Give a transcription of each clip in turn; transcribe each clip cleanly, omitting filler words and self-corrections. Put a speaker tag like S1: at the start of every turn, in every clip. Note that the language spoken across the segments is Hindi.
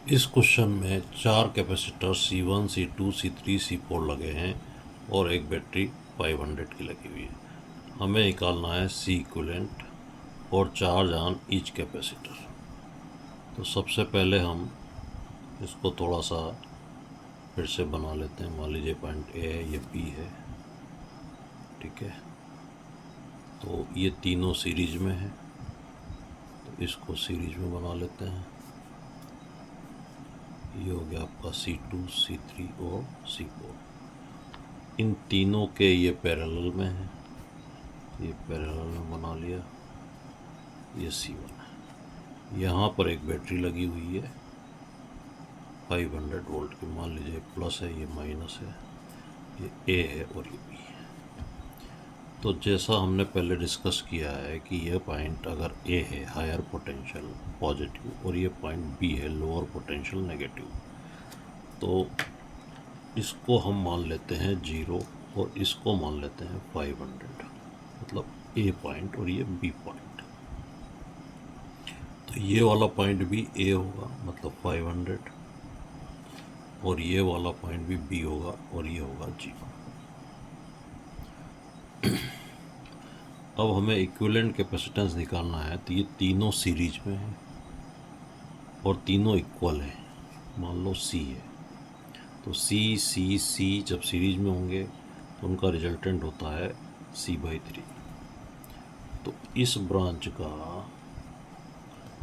S1: इस क्वेश्चन में 4 capacitor C1, C2, C3, C4 लगे हैं और एक बैटरी 500 की लगी हुई है। हमें निकालना है C इक्विवेलेंट और चार्ज ऑन ईच कैपेसिटर। तो सबसे पहले हम इसको थोड़ा सा फिर से बना लेते हैं। मान लीजिए पॉइंट A है, ये B है, ठीक है। तो ये तीनों सीरीज में है, तो इसको सीरीज में बना लेते हैं। ये हो गया आपका C2, C3 और C4। इन तीनों के ये पैरेलल में है, ये पैरेलल में बना लिया। ये C1 है। यहाँ पर एक बैटरी लगी हुई है 500 वोल्ट की। मान लीजिए प्लस है, ये माइनस है, ये A है और ये B है। तो जैसा हमने पहले डिस्कस किया है कि ये पॉइंट अगर A है हायर पोटेंशियल पॉजिटिव और ये पॉइंट B है लोअर पोटेंशियल नेगेटिव, तो इसको हम मान लेते हैं 0 और इसको मान लेते हैं 500, मतलब A पॉइंट और ये B पॉइंट। तो ये वाला पॉइंट भी A होगा, मतलब 500, और ये वाला पॉइंट भी B होगा और ये होगा 0। अब हमें इक्विवेलेंट कैपेसिटेंस निकालना है, तो ये तीनों सीरीज में है और तीनों इक्वल हैं। मान लो C है, तो C जब सीरीज में होंगे तो उनका रिजल्टेंट होता है C/3। तो इस ब्रांच का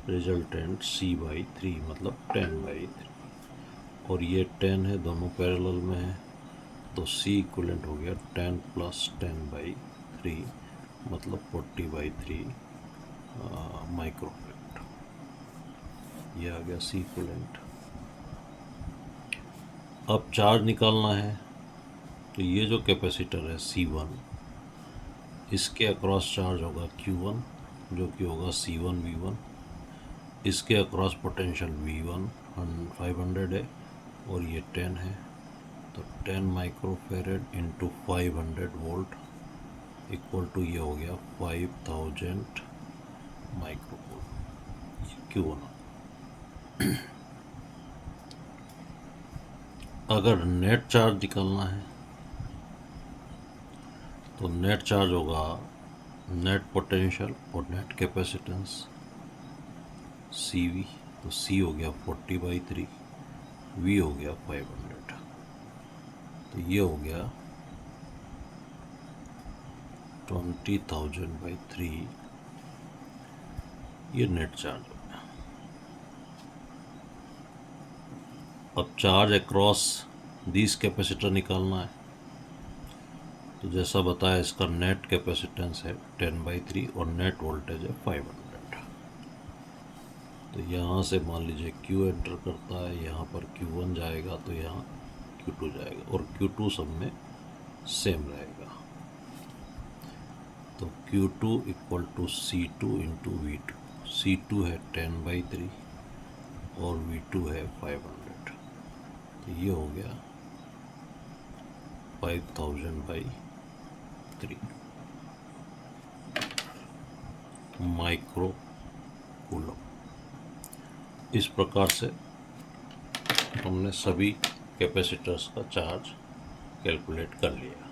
S1: रिजल्टेंट C/3 मतलब 10/3, और ये 10 है, दोनों पैरेलल में है, तो C इक्विवेलेंट हो गया 10 + 10/3 मतलब 40/3 माइक्रोफैराड। ये आ गया C इक्विवेलेंट। अब चार्ज निकालना है, तो ये जो कैपेसिटर है C1, इसके अक्रॉस चार्ज होगा Q1 जो कि होगा C1V1। इसके अक्रॉस पोटेंशियल V1 500 है और ये 10 है, तो 10 microfarad into 500 volt equal to ये हो गया 5000 माइक्रोवोल्ट Q1। अगर नेट चार्ज निकालना है तो नेट चार्ज होगा नेट पोटेंशियल और नेट कैपेसिटेंस CV। तो C हो गया 40/3, V हो गया 500, तो ये हो गया 20,000/3। ये नेट चार्ज हो गया। अब चार्ज अक्रॉस दिस कैपेसिटर निकालना है, तो जैसा बताया इसका नेट कैपेसिटेंस है 10/3 और नेट वोल्टेज है 500। तो यहाँ से मान लीजिए Q एंटर करता है, यहाँ पर Q1 जाएगा तो यहाँ Q2 जाएगा और Q2 सब में सेम रहेगा। तो Q2 equal to C2 into V2। C2 है 10/3 और V2 है 500, तो ये हो गया 5000/3 माइक्रो कूलम। इस प्रकार से हमने सभी कैपेसिटर्स का चार्ज कैलकुलेट कर लिया।